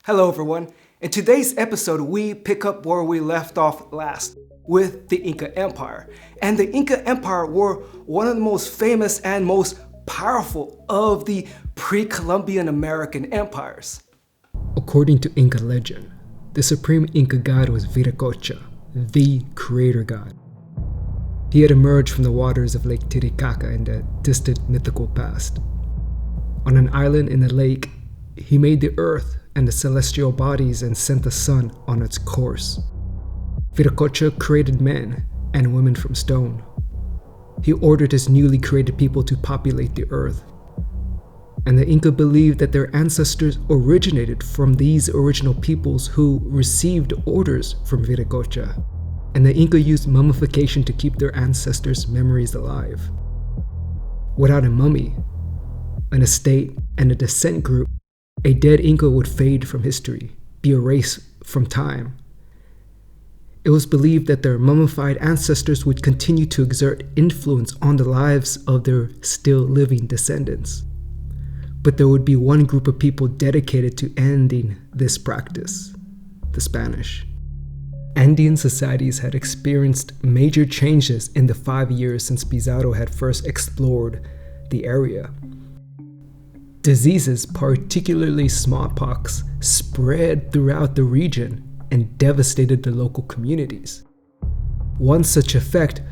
Hello everyone. In today's episode, we pick up where we left off last with the Inca Empire. And the Inca Empire were one of the most famous and most powerful of the pre-Columbian American empires. According to Inca legend, the supreme Inca god was Viracocha, the creator god. He had emerged from the waters of Lake Titicaca in the distant mythical past. On an island in the lake, he made the earth and the celestial bodies and sent the sun on its course. Viracocha created men and women from stone. He ordered his newly created people to populate the earth. And the Inca believed that their ancestors originated from these original peoples who received orders from Viracocha. And the Inca used mummification to keep their ancestors' memories alive. Without a mummy, an estate, and a descent group, a dead Inca would fade from history, be erased from time. It was believed that their mummified ancestors would continue to exert influence on the lives of their still living descendants. But there would be one group of people dedicated to ending this practice: the Spanish. Andean societies had experienced major changes in the 5 years since Pizarro had first explored the area. Diseases, particularly smallpox, spread throughout the region and devastated the local communities. One such effect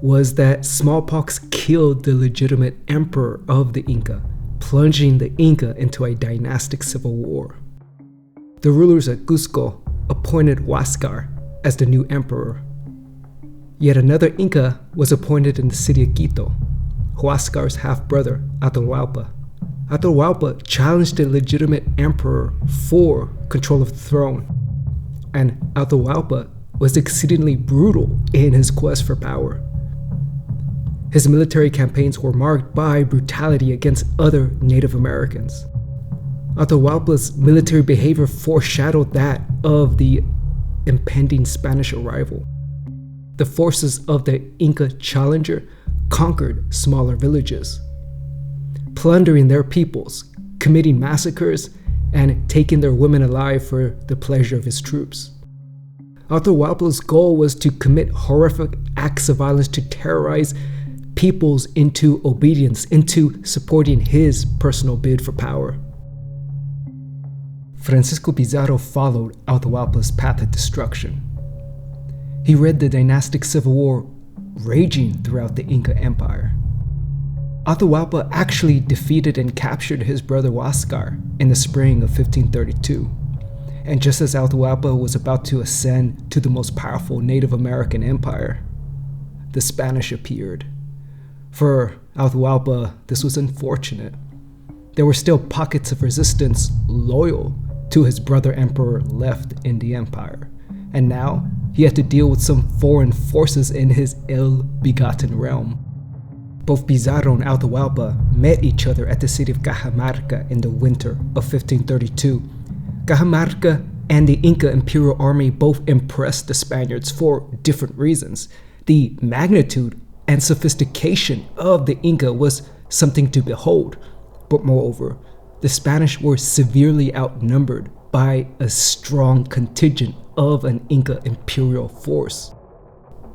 was that smallpox killed the legitimate emperor of the Inca, plunging the Inca into a dynastic civil war. The rulers at Cuzco appointed Huáscar as the new emperor. Yet another Inca was appointed in the city of Quito, Huáscar's half-brother, Atahualpa. Atahualpa challenged the legitimate emperor for control of the throne, and Atahualpa was exceedingly brutal in his quest for power. His military campaigns were marked by brutality against other Native Americans. Atahualpa's military behavior foreshadowed that of the impending Spanish arrival. The forces of the Inca challenger conquered smaller villages, plundering their peoples, committing massacres, and taking their women alive for the pleasure of his troops. Atahualpa's goal was to commit horrific acts of violence to terrorize peoples into obedience, into supporting his personal bid for power. Francisco Pizarro followed Atahualpa's path of destruction. He read the dynastic civil war raging throughout the Inca Empire. Atahualpa actually defeated and captured his brother Huáscar in the spring of 1532. And just as Atahualpa was about to ascend to the most powerful Native American empire, the Spanish appeared. For Atahualpa, this was unfortunate. There were still pockets of resistance loyal to his brother emperor left in the empire. And now he had to deal with some foreign forces in his ill-begotten realm. Both Pizarro and Atahualpa met each other at the city of Cajamarca in the winter of 1532. Cajamarca and the Inca imperial army both impressed the Spaniards for different reasons. The magnitude and sophistication of the Inca was something to behold, but moreover, the Spanish were severely outnumbered by a strong contingent of an Inca imperial force.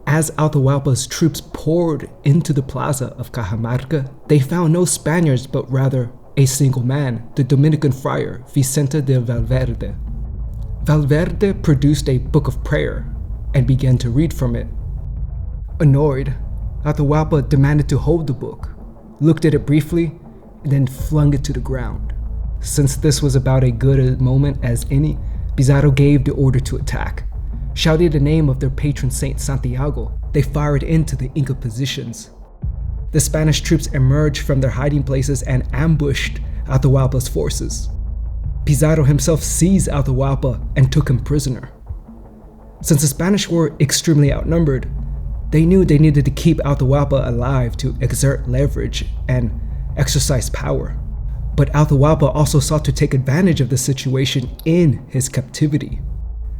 As Atahualpa's troops poured into the plaza of Cajamarca, they found no Spaniards but rather a single man, the Dominican friar Vicente de Valverde. Valverde produced a book of prayer and began to read from it. Annoyed, Atahualpa demanded to hold the book, looked at it briefly, and then flung it to the ground. Since this was about as good a moment as any, Pizarro gave the order to attack. Shouting the name of their patron saint Santiago, they fired into the Inca positions. The Spanish troops emerged from their hiding places and ambushed Atahualpa's forces. Pizarro himself seized Atahualpa and took him prisoner. Since the Spanish were extremely outnumbered, they knew they needed to keep Atahualpa alive to exert leverage and exercise power. But Atahualpa also sought to take advantage of the situation in his captivity.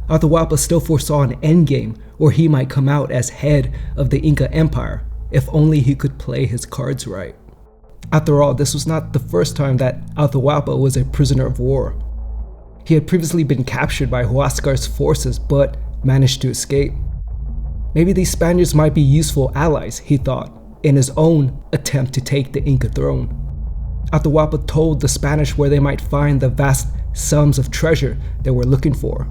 Atahualpa still foresaw an endgame where he might come out as head of the Inca Empire, if only he could play his cards right. After all, this was not the first time that Atahualpa was a prisoner of war. He had previously been captured by Huáscar's forces but managed to escape. Maybe these Spaniards might be useful allies, he thought, in his own attempt to take the Inca throne. Atahualpa told the Spanish where they might find the vast sums of treasure they were looking for.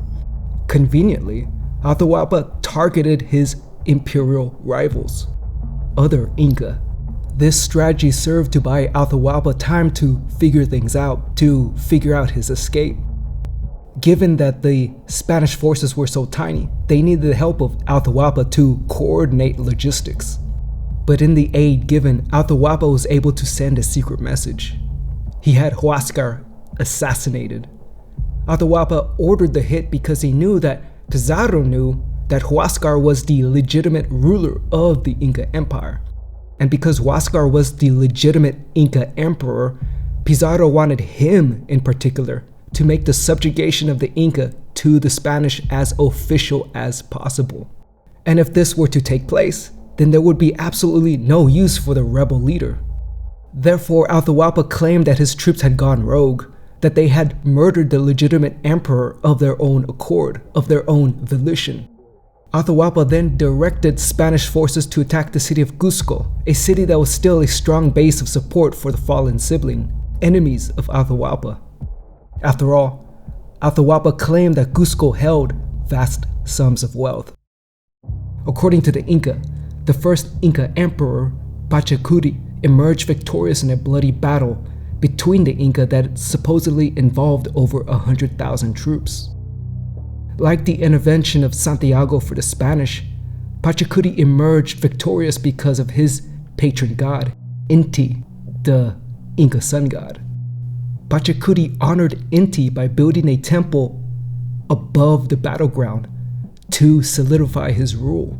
Conveniently, Atahualpa targeted his imperial rivals, other Inca. This strategy served to buy Atahualpa time to figure things out, to figure out his escape. Given that the Spanish forces were so tiny, they needed the help of Atahualpa to coordinate logistics. But in the aid given, Atahualpa was able to send a secret message. He had Huáscar assassinated. Atahualpa ordered the hit because he knew that Pizarro knew that Huáscar was the legitimate ruler of the Inca Empire. And because Huáscar was the legitimate Inca emperor, Pizarro wanted him in particular to make the subjugation of the Inca to the Spanish as official as possible. And if this were to take place, then there would be absolutely no use for the rebel leader. Therefore, Atahualpa claimed that his troops had gone rogue, that they had murdered the legitimate emperor of their own accord, of their own volition. Atahualpa then directed Spanish forces to attack the city of Cuzco, a city that was still a strong base of support for the fallen sibling, enemies of Atahualpa. After all, Atahualpa claimed that Cuzco held vast sums of wealth. According to the Inca, the first Inca emperor, Pachacuti, emerged victorious in a bloody battle between the Inca that supposedly involved over 100,000 troops. Like the intervention of Santiago for the Spanish, Pachacuti emerged victorious because of his patron god, Inti, the Inca sun god. Pachacuti honored Inti by building a temple above the battleground to solidify his rule.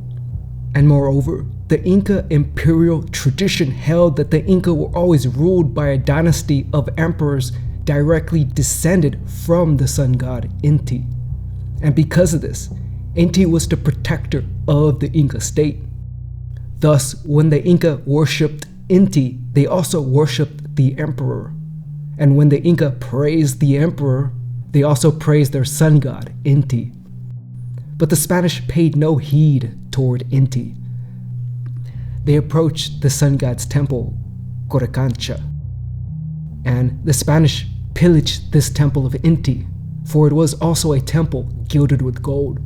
And moreover, the Inca imperial tradition held that the Inca were always ruled by a dynasty of emperors directly descended from the sun god Inti. And because of this, Inti was the protector of the Inca state. Thus, when the Inca worshipped Inti, they also worshipped the emperor. And when the Inca praised the emperor, they also praised their sun god, Inti. But the Spanish paid no heed toward Inti. They approached the sun god's temple, Coricancha, and the Spanish pillaged this temple of Inti, for it was also a temple gilded with gold.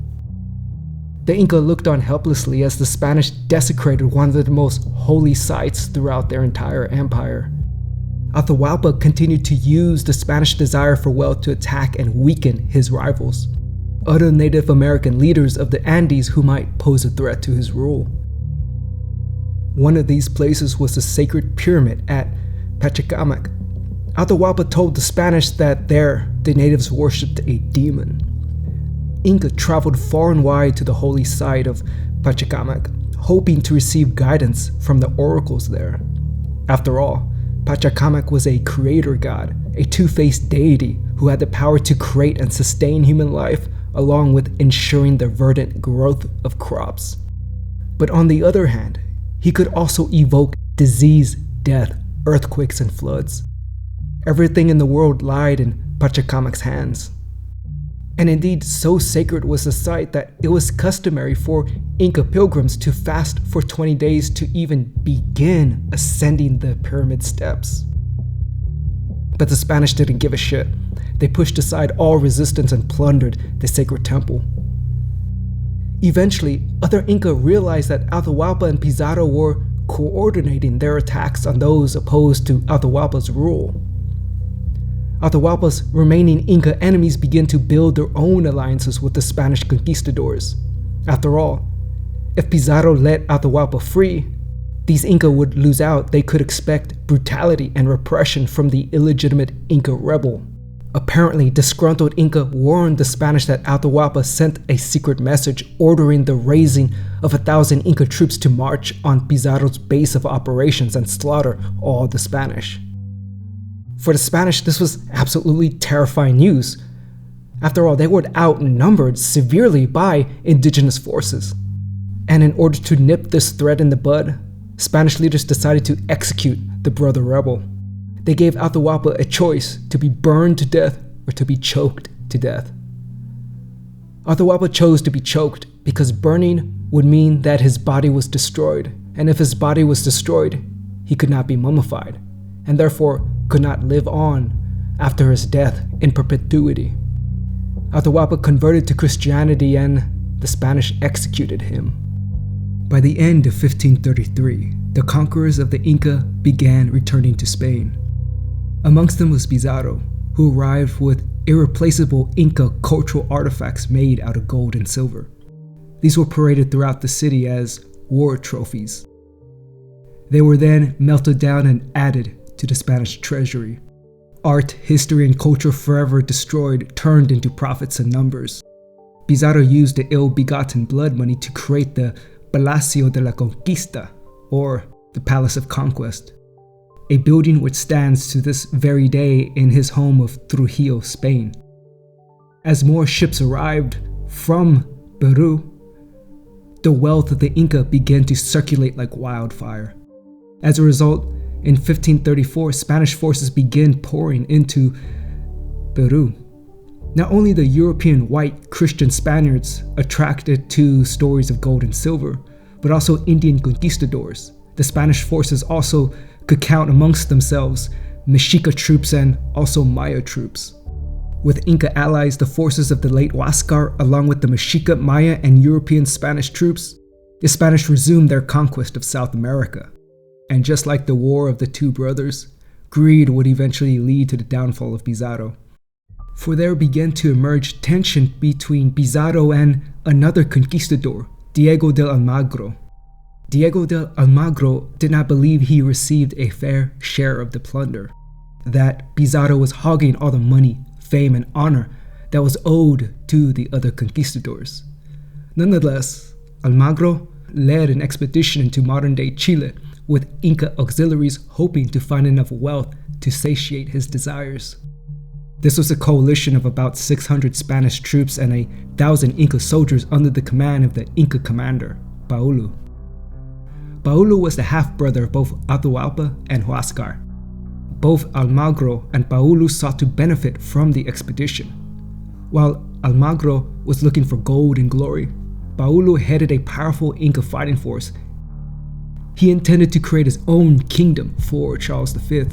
The Inca looked on helplessly as the Spanish desecrated one of the most holy sites throughout their entire empire. Atahualpa continued to use the Spanish desire for wealth to attack and weaken his rivals, other Native American leaders of the Andes who might pose a threat to his rule. One of these places was the sacred pyramid at Pachacamac. Atahualpa told the Spanish that there the natives worshipped a demon. Inca traveled far and wide to the holy site of Pachacamac, hoping to receive guidance from the oracles there. After all, Pachacamac was a creator god, a two-faced deity who had the power to create and sustain human life, along with ensuring the verdant growth of crops. But on the other hand, he could also evoke disease, death, earthquakes, and floods. Everything in the world lied in Pachacamac's hands. And indeed, so sacred was the site that it was customary for Inca pilgrims to fast for 20 days to even begin ascending the pyramid steps. But the Spanish didn't give a shit. They pushed aside all resistance and plundered the sacred temple. Eventually, other Inca realized that Atahualpa and Pizarro were coordinating their attacks on those opposed to Atahualpa's rule. Atahualpa's remaining Inca enemies began to build their own alliances with the Spanish conquistadors. After all, if Pizarro let Atahualpa free, these Inca would lose out. They could expect brutality and repression from the illegitimate Inca rebel. Apparently, disgruntled Inca warned the Spanish that Atahualpa sent a secret message ordering the raising of 1,000 Inca troops to march on Pizarro's base of operations and slaughter all the Spanish. For the Spanish, this was absolutely terrifying news. After all, they were outnumbered severely by indigenous forces. And in order to nip this threat in the bud, Spanish leaders decided to execute the brother rebel. They gave Atahualpa a choice to be burned to death or to be choked to death. Atahualpa chose to be choked because burning would mean that his body was destroyed, and if his body was destroyed, he could not be mummified, and therefore could not live on after his death in perpetuity. Atahualpa converted to Christianity and the Spanish executed him. By the end of 1533, the conquerors of the Inca began returning to Spain. Amongst them was Pizarro, who arrived with irreplaceable Inca cultural artifacts made out of gold and silver. These were paraded throughout the city as war trophies. They were then melted down and added to the Spanish treasury. Art, history, and culture forever destroyed turned into profits and numbers. Pizarro used the ill-begotten blood money to create the Palacio de la Conquista, or the Palace of Conquest, a building which stands to this very day in his home of Trujillo, Spain. As more ships arrived from Peru, the wealth of the Inca began to circulate like wildfire. As a result, in 1534, Spanish forces began pouring into Peru. Not only the European white Christian Spaniards attracted to stories of gold and silver, but also Indian conquistadors. The Spanish forces also could count amongst themselves Mexica troops and also Maya troops. With Inca allies, the forces of the late Huáscar, along with the Mexica, Maya, and European Spanish troops, the Spanish resumed their conquest of South America. And just like the War of the Two Brothers, greed would eventually lead to the downfall of Pizarro. For there began to emerge tension between Pizarro and another conquistador, Diego de Almagro. Diego de Almagro did not believe he received a fair share of the plunder, that Pizarro was hogging all the money, fame, and honor that was owed to the other conquistadors. Nonetheless, Almagro led an expedition into modern-day Chile with Inca auxiliaries hoping to find enough wealth to satiate his desires. This was a coalition of about 600 Spanish troops and 1,000 Inca soldiers under the command of the Inca commander, Paullu. Paullu was the half-brother of both Atahualpa and Huáscar. Both Almagro and Paullu sought to benefit from the expedition. While Almagro was looking for gold and glory, Paullu headed a powerful Inca fighting force. He intended to create his own kingdom for Charles V.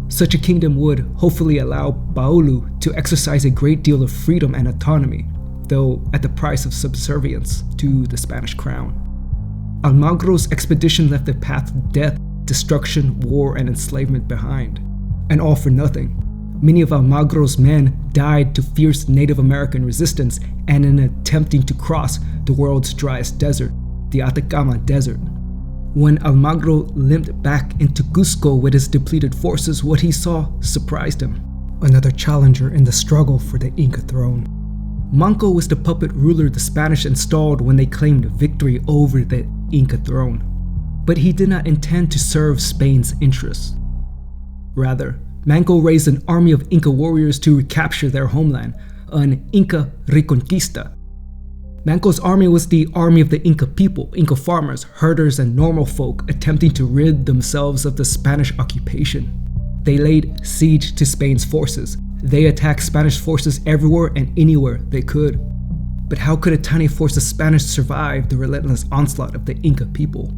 Such a kingdom would hopefully allow Paullu to exercise a great deal of freedom and autonomy, though at the price of subservience to the Spanish crown. Almagro's expedition left a path of death, destruction, war, and enslavement behind, and all for nothing. Many of Almagro's men died to fierce Native American resistance and in attempting to cross the world's driest desert, the Atacama Desert. When Almagro limped back into Cuzco with his depleted forces, what he saw surprised him. Another challenger in the struggle for the Inca throne. Manco was the puppet ruler the Spanish installed when they claimed victory over the Inca throne. But he did not intend to serve Spain's interests. Rather, Manco raised an army of Inca warriors to recapture their homeland, an Inca Reconquista. Manco's army was the army of the Inca people, Inca farmers, herders, and normal folk attempting to rid themselves of the Spanish occupation. They laid siege to Spain's forces. They attacked Spanish forces everywhere and anywhere they could. But how could a tiny force of Spanish survive the relentless onslaught of the Inca people?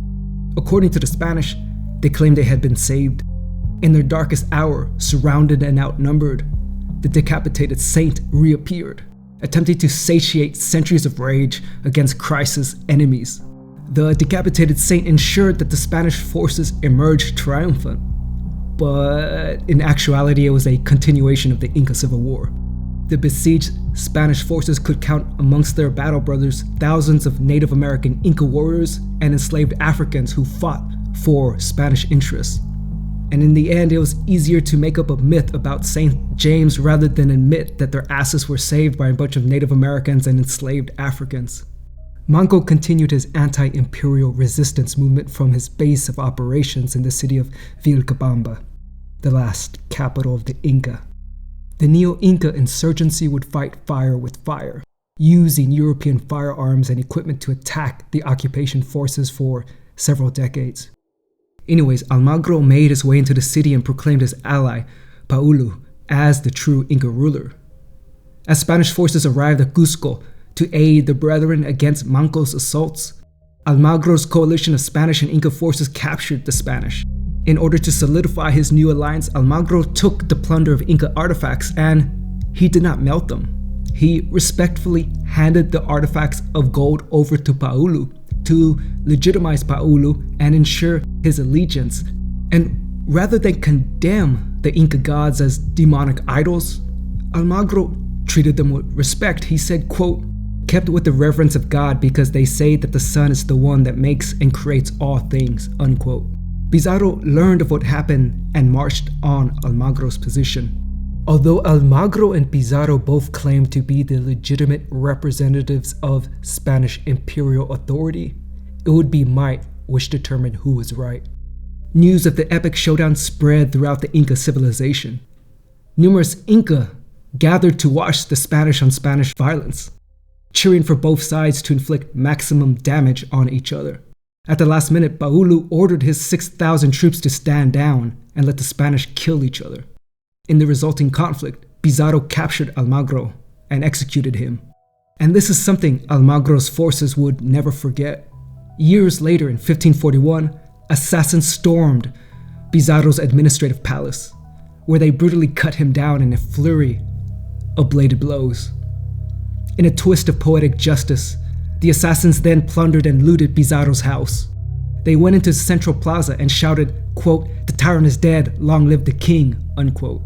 According to the Spanish, they claimed they had been saved. In their darkest hour, surrounded and outnumbered, the decapitated saint reappeared, attempting to satiate centuries of rage against Christ's enemies. The decapitated saint ensured that the Spanish forces emerged triumphant, but in actuality it was a continuation of the Inca Civil War. The besieged Spanish forces could count amongst their battle brothers thousands of Native American Inca warriors and enslaved Africans who fought for Spanish interests. And in the end, it was easier to make up a myth about St. James rather than admit that their asses were saved by a bunch of Native Americans and enslaved Africans. Manco continued his anti-imperial resistance movement from his base of operations in the city of Vilcabamba, the last capital of the Inca. The Neo-Inca insurgency would fight fire with fire, using European firearms and equipment to attack the occupation forces for several decades. Anyways, Almagro made his way into the city and proclaimed his ally, Paullu, as the true Inca ruler. As Spanish forces arrived at Cuzco to aid the brethren against Manco's assaults, Almagro's coalition of Spanish and Inca forces captured the Spanish. In order to solidify his new alliance, Almagro took the plunder of Inca artifacts and he did not melt them. He respectfully handed the artifacts of gold over to Paullu to legitimize Paullu and ensure his allegiance. And rather than condemn the Inca gods as demonic idols, Almagro treated them with respect. He said, quote, "Kept with the reverence of God because they say that the sun is the one that makes and creates all things," unquote. Pizarro learned of what happened and marched on Almagro's position. Although Almagro and Pizarro both claimed to be the legitimate representatives of Spanish imperial authority, it would be might which determined who was right. News of the epic showdown spread throughout the Inca civilization. Numerous Inca gathered to watch the Spanish on Spanish violence, cheering for both sides to inflict maximum damage on each other. At the last minute, Paullu ordered his 6,000 troops to stand down and let the Spanish kill each other. In the resulting conflict, Pizarro captured Almagro and executed him. And this is something Almagro's forces would never forget. Years later, in 1541, assassins stormed Pizarro's administrative palace, where they brutally cut him down in a flurry of bladed blows. In a twist of poetic justice, the assassins then plundered and looted Pizarro's house. They went into Central Plaza and shouted, quote, "The tyrant is dead, long live the king," unquote.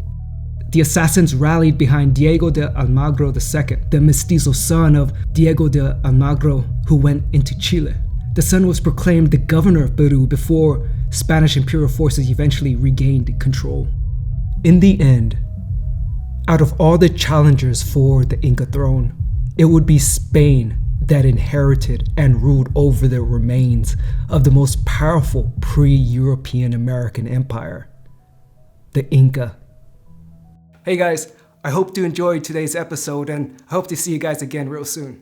The assassins rallied behind Diego de Almagro II, the mestizo son of Diego de Almagro, who went into Chile. The son was proclaimed the governor of Peru before Spanish imperial forces eventually regained control. In the end, out of all the challengers for the Inca throne, it would be Spain that inherited and ruled over the remains of the most powerful pre-European American empire, the Inca. Hey guys, I hope you enjoyed today's episode and I hope to see you guys again real soon.